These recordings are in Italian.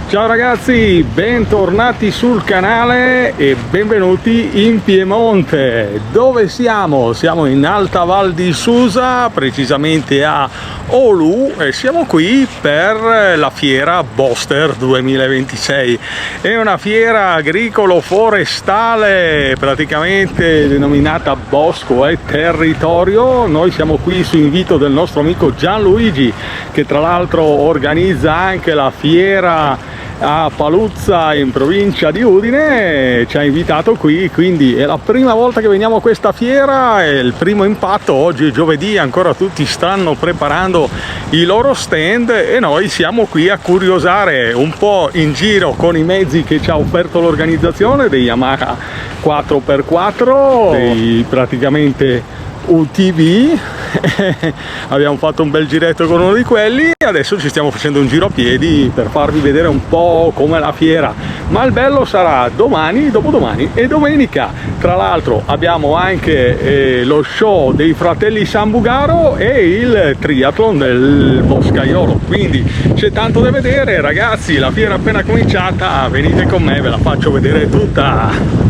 Ciao ragazzi, bentornati sul canale e benvenuti in Piemonte. Dove siamo? Siamo in Alta Val di Susa, precisamente a Olu, e siamo qui per la Fiera Boster 2026. È una fiera agricolo-forestale praticamente denominata Bosco e Territorio. Noi siamo qui su invito del nostro amico Gianluigi, che tra l'altro organizza anche la fiera a Paluzza in provincia di Udine. Ci ha invitato qui, quindi è la prima volta che veniamo a questa fiera, è il primo impatto. Oggi è giovedì, ancora tutti stanno preparando i loro stand e noi siamo qui a curiosare un po' in giro con i mezzi che ci ha offerto l'organizzazione, dei Yamaha 4x4, dei praticamente UTV. Abbiamo fatto un bel giretto con uno di quelli, adesso ci stiamo facendo un giro a piedi per farvi vedere un po' com'è la fiera. Ma il bello sarà domani, dopodomani e domenica. Tra l'altro abbiamo anche lo show dei fratelli Sambugaro e il triathlon del Boscaiolo, quindi c'è tanto da vedere ragazzi. La fiera è appena cominciata, venite con me, ve la faccio vedere tutta.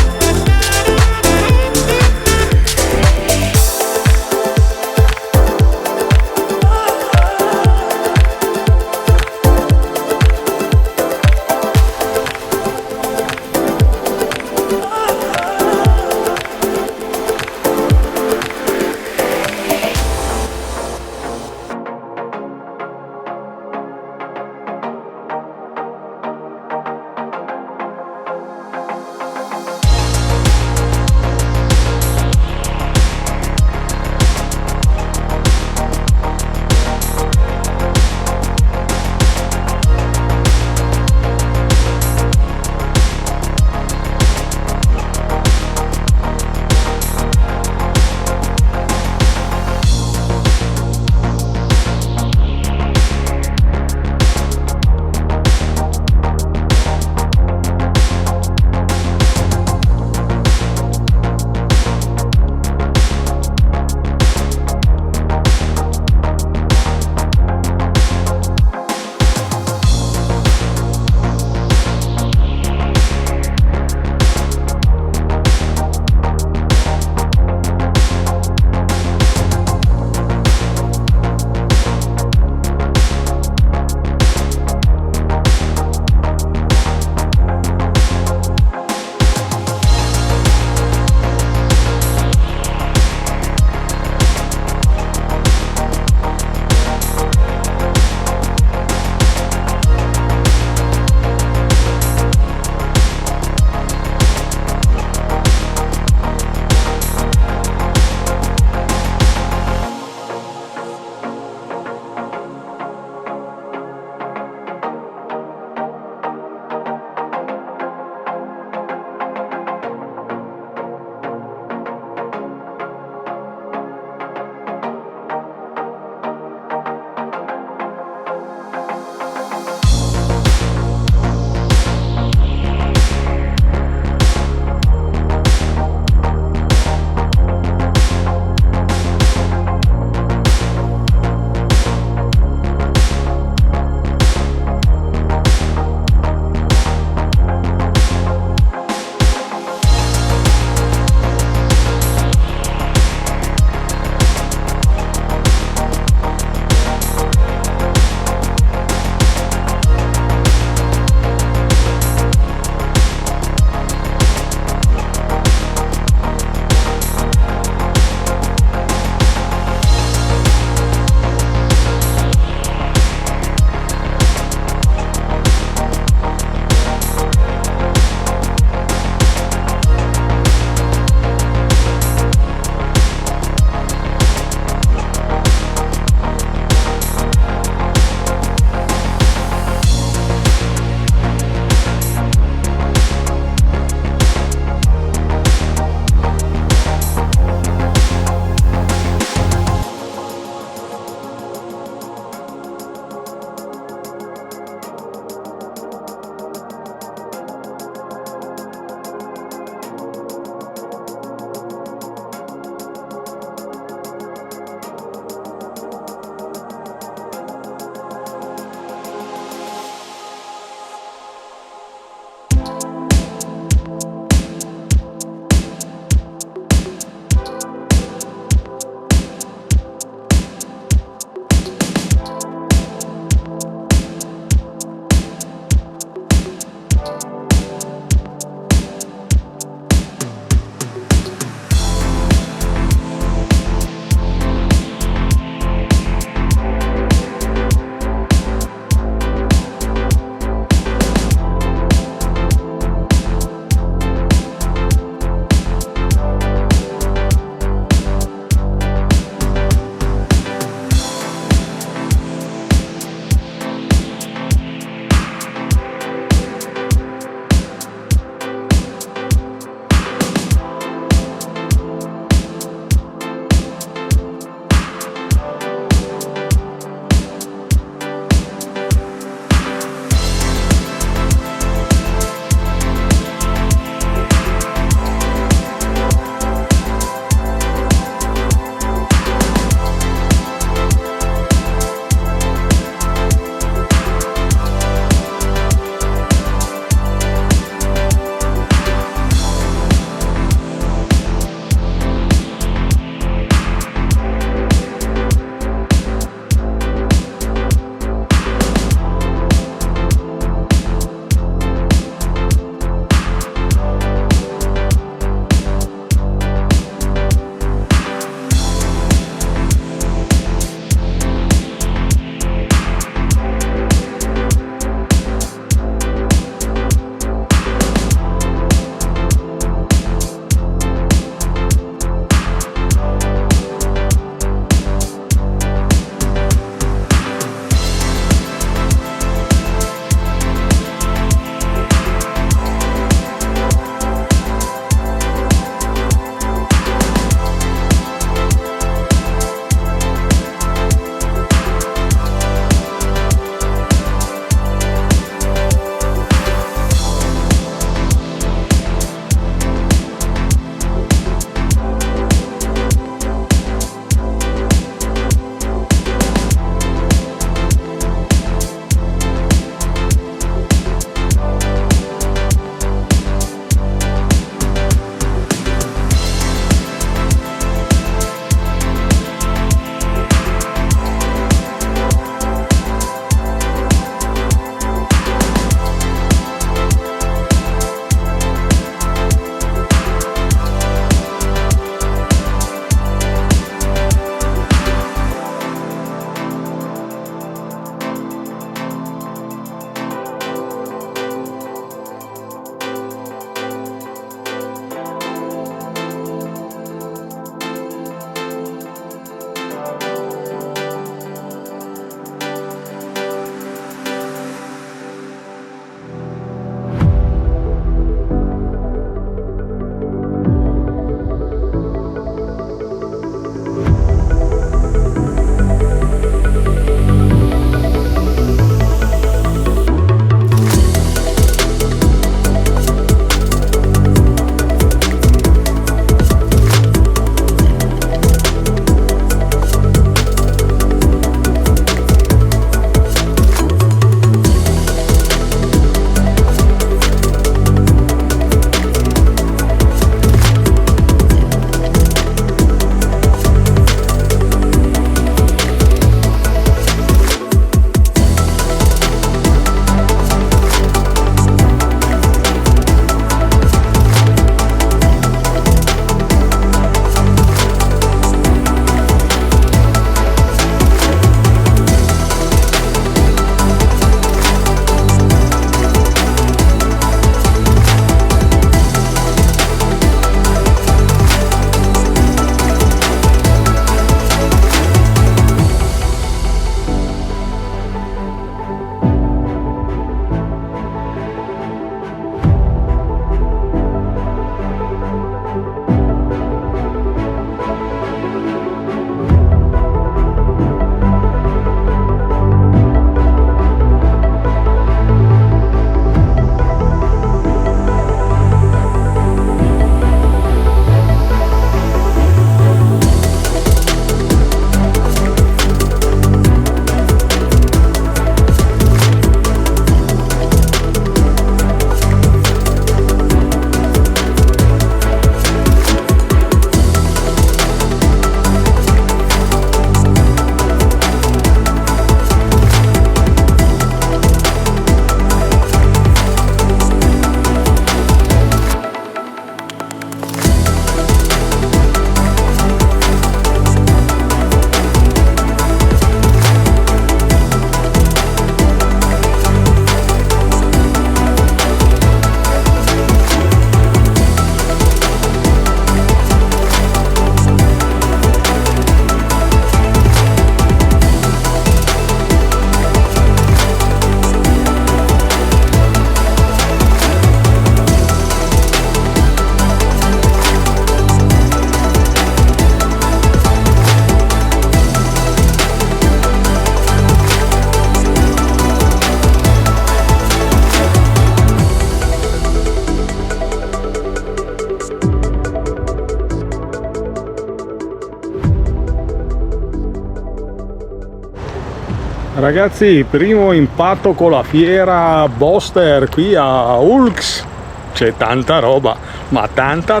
Ragazzi, primo impatto con la Fiera Boster qui a Ulx. C'è tanta roba, ma tanta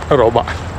roba.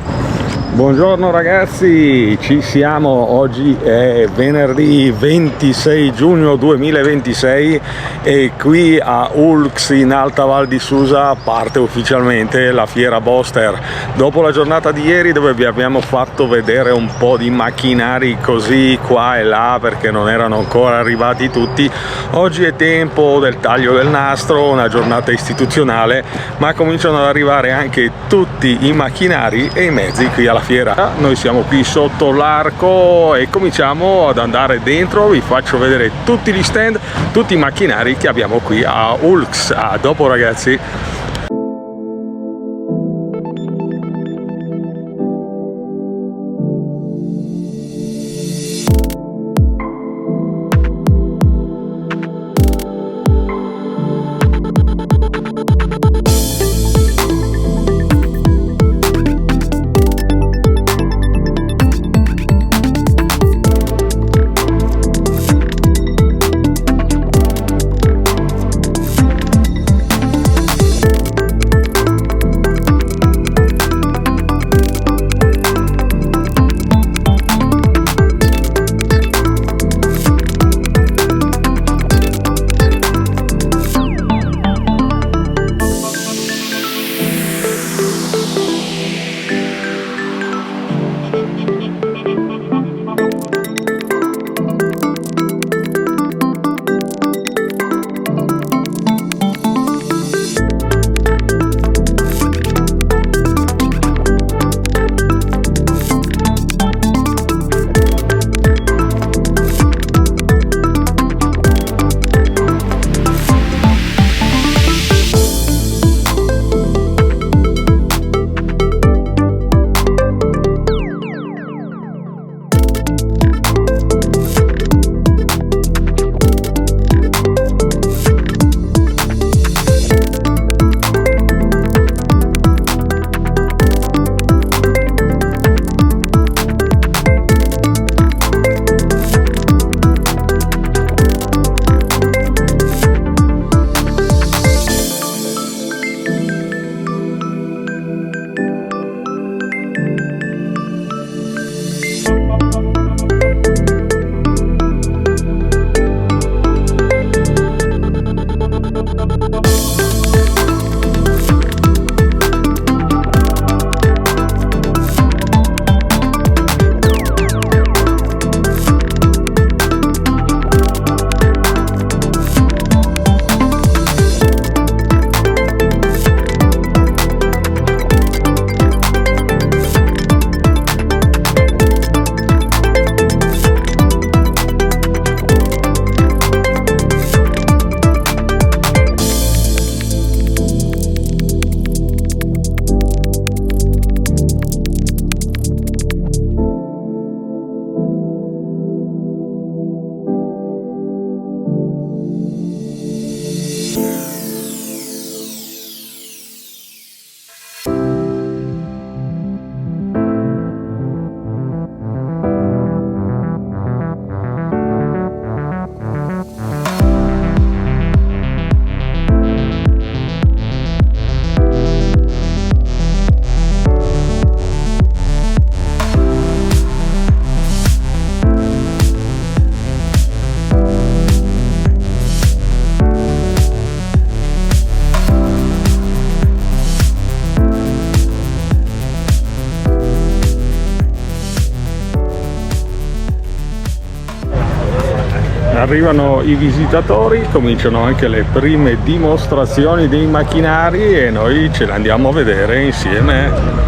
Buongiorno ragazzi, ci siamo. Oggi è venerdì 26 giugno 2026 e qui a Ulx in alta VAL di Susa parte ufficialmente la Fiera Boster. Dopo la giornata di ieri dove vi abbiamo fatto vedere un po' di macchinari così qua e là perché non erano ancora arrivati tutti, oggi è tempo del taglio del nastro, una giornata istituzionale, ma cominciano ad arrivare anche tutti i macchinari e i mezzi qui alla fiera. Noi siamo qui sotto l'arco e cominciamo ad andare dentro. Vi faccio vedere tutti gli stand, tutti i macchinari che abbiamo qui a Ulx. A dopo ragazzi. Arrivano i visitatori, cominciano anche le prime dimostrazioni dei macchinari e noi ce le andiamo a vedere insieme.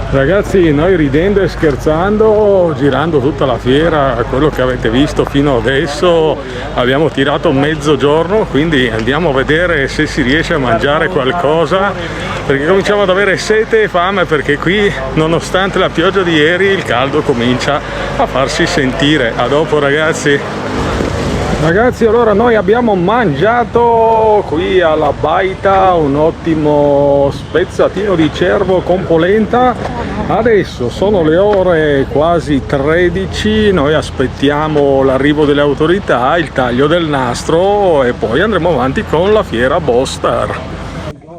Ragazzi, noi ridendo e scherzando, girando tutta la fiera, quello che avete visto fino adesso, abbiamo tirato mezzogiorno, quindi andiamo a vedere se si riesce a mangiare qualcosa, perché cominciamo ad avere sete e fame, perché qui, nonostante la pioggia di ieri, il caldo comincia a farsi sentire. A dopo ragazzi! Ragazzi, allora noi abbiamo mangiato qui alla baita un ottimo spezzatino di cervo con polenta. Adesso sono le ore quasi 13, noi aspettiamo l'arrivo delle autorità, il taglio del nastro e poi andremo avanti con la Fiera Boster.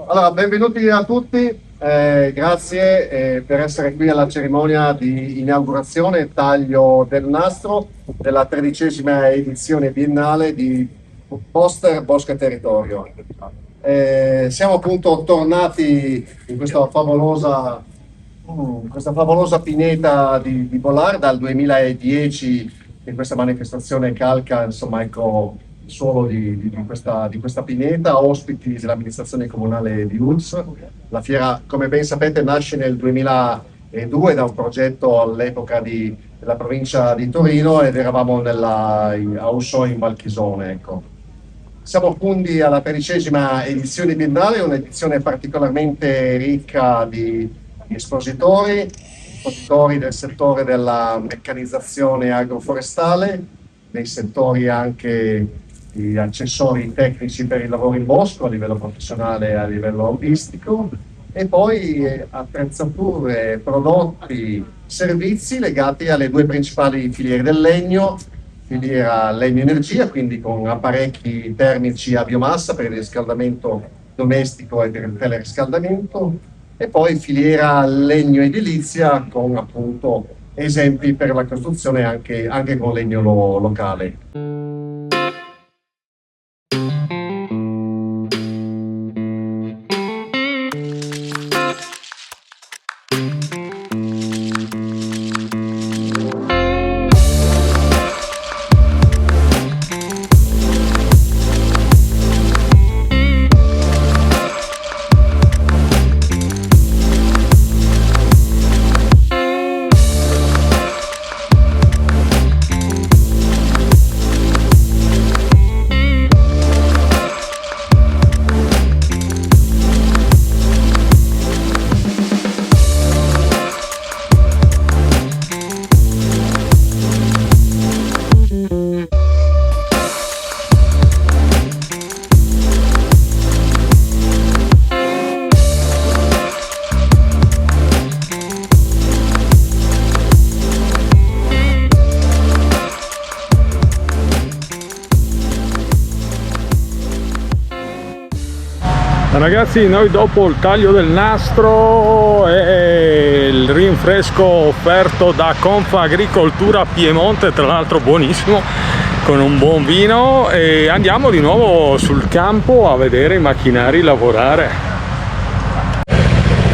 Allora, benvenuti a tutti, grazie per essere qui alla cerimonia di inaugurazione e taglio del nastro della 13ª edizione biennale di Poster, Bosco e Territorio. Siamo appunto tornati in questa favolosa pineta di Bolar dal 2010, che questa manifestazione calca, insomma, ecco, il suolo di questa pineta, ospiti dell'amministrazione comunale di Uls. La fiera, come ben sapete, nasce nel 2002 da un progetto all'epoca della provincia di Torino ed eravamo a Ussò in Valchisone. Ecco. Siamo quindi alla 13ª edizione biennale, un'edizione particolarmente ricca di espositori del settore della meccanizzazione agroforestale, dei settori anche di accessori tecnici per il lavoro in bosco a livello professionale e a livello hobbistico, e poi attrezzature, prodotti, servizi legati alle due principali filiere del legno, filiera legno energia, quindi con apparecchi termici a biomassa per il riscaldamento domestico e per il teleriscaldamento, e poi filiera legno edilizia con appunto esempi per la costruzione anche con legno locale. Ragazzi, noi dopo il taglio del nastro e il rinfresco offerto da Confagricoltura Piemonte, tra l'altro buonissimo, con un buon vino, e andiamo di nuovo sul campo a vedere i macchinari lavorare.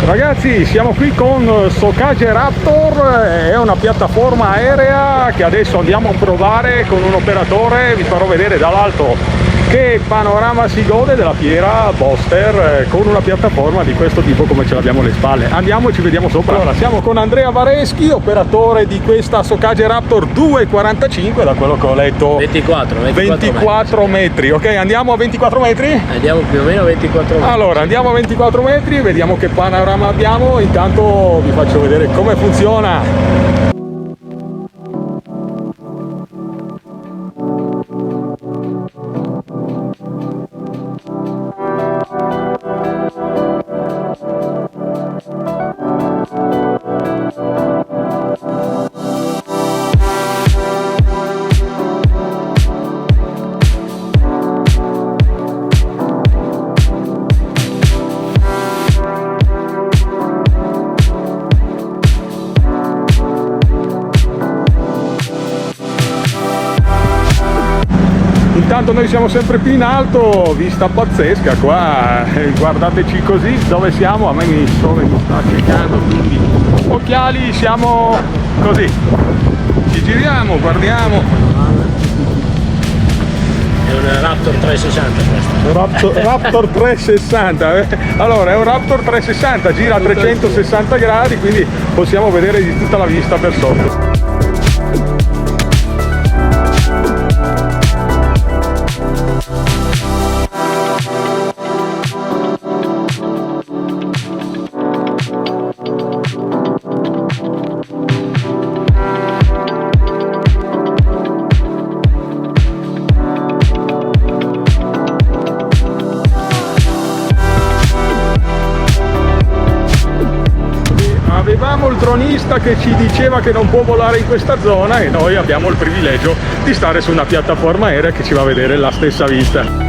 Ragazzi, siamo qui con Socage Raptor, è una piattaforma aerea che adesso andiamo a provare con un operatore. Vi farò vedere dall'alto che panorama si gode della Fiera Boster con una piattaforma di questo tipo come ce l'abbiamo alle spalle. Andiamo e ci vediamo sopra. Allora, siamo con Andrea Vareschi, operatore di questa Socage Raptor 245, da quello che ho letto 24 metri. Ok, andiamo a 24 metri? Andiamo più o meno a 24 metri. Allora, andiamo a 24 metri, vediamo che panorama abbiamo. Intanto vi faccio vedere come funziona. Intanto noi siamo sempre più in alto, vista pazzesca qua, guardateci così, dove siamo? A me il sole mi sta accecando, quindi occhiali, siamo così, ci giriamo, guardiamo. È un Raptor 360 questo. Raptor 360, allora è un Raptor 360, gira a 360 gradi, quindi possiamo vedere di tutta la vista per sotto. Avevamo il dronista che ci diceva che non può volare in questa zona e noi abbiamo il privilegio di stare su una piattaforma aerea che ci va a vedere la stessa vista.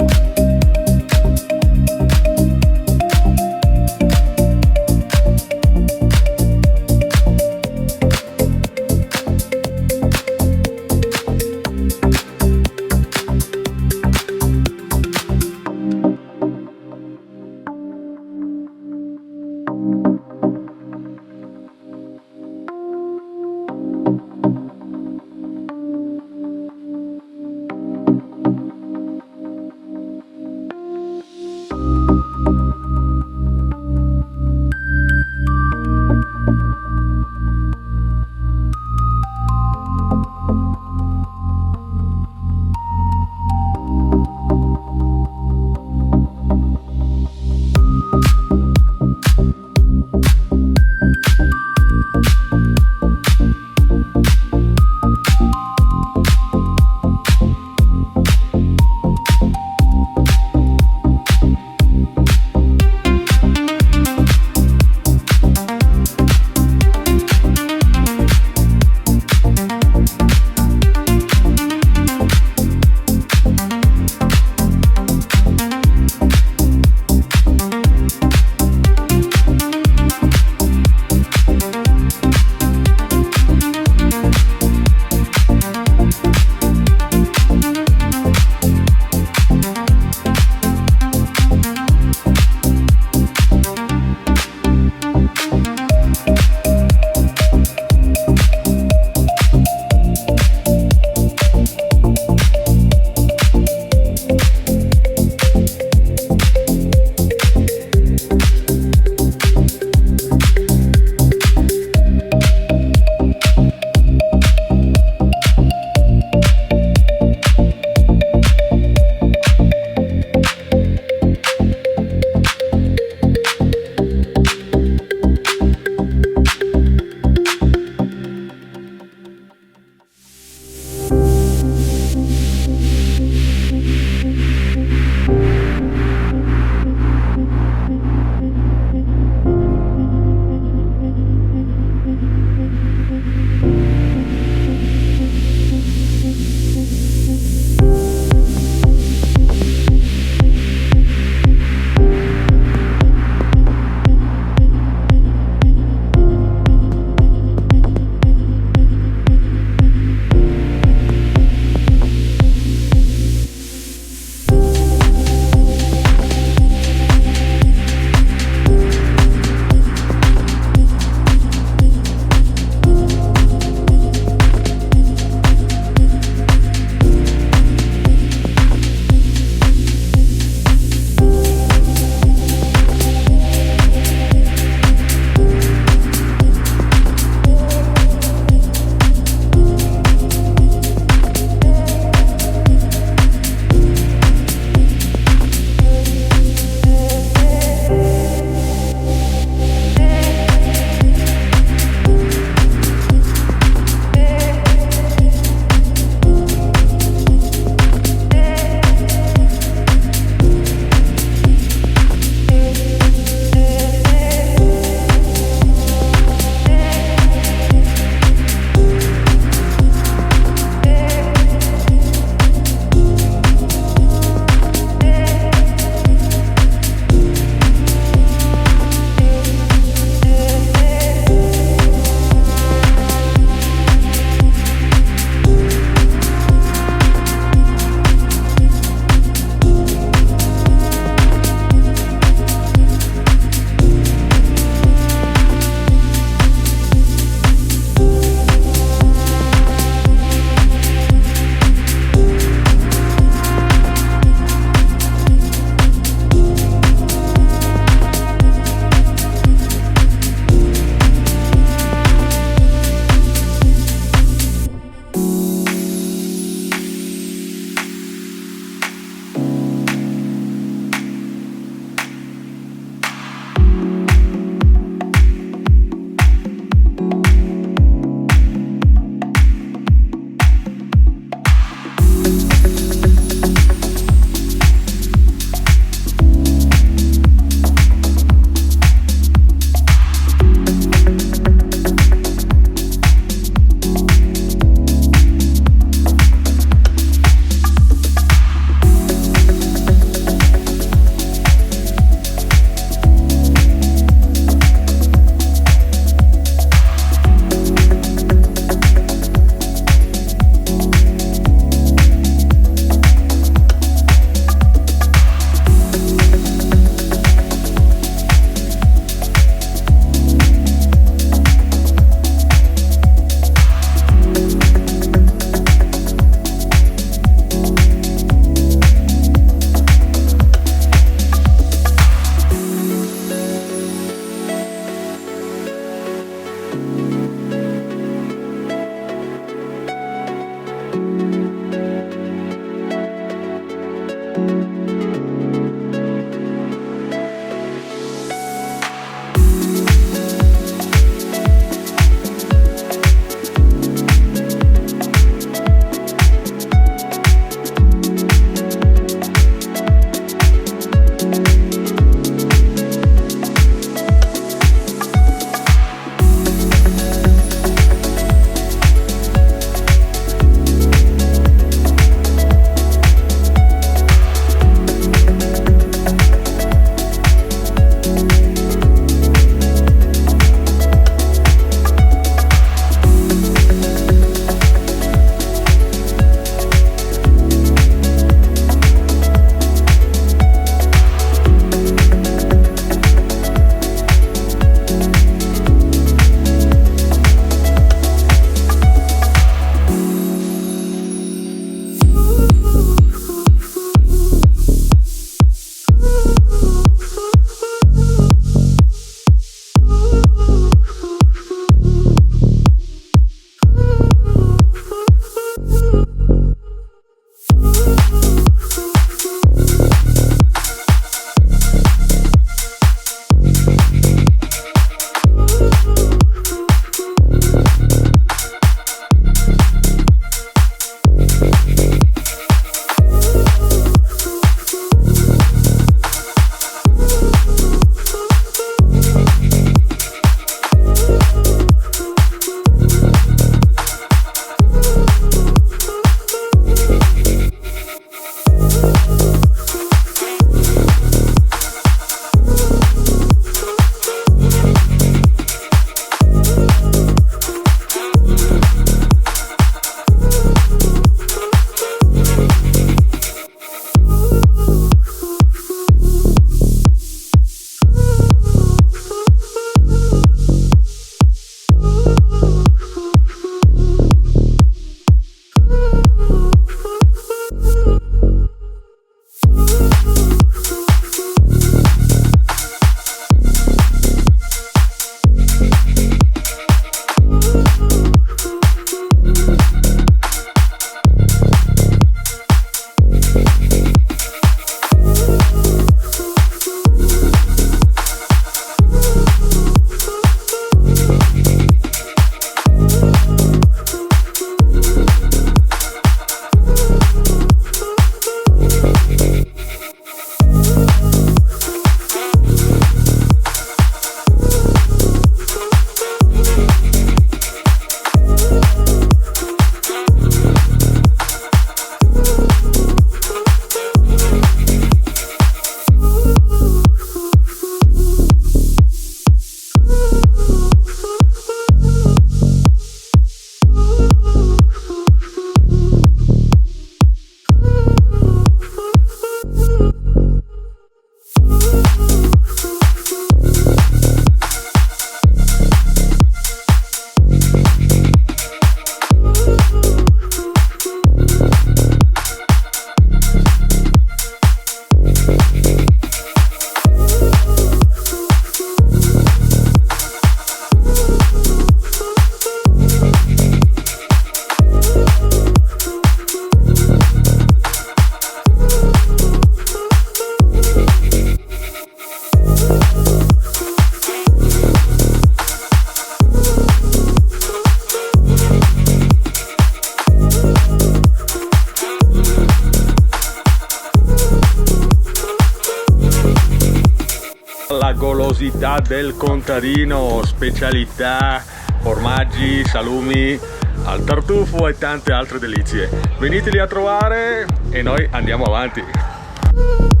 tipicità del contadino, specialità, formaggi, salumi al tartufo e tante altre delizie. Veniteli a trovare e noi andiamo avanti.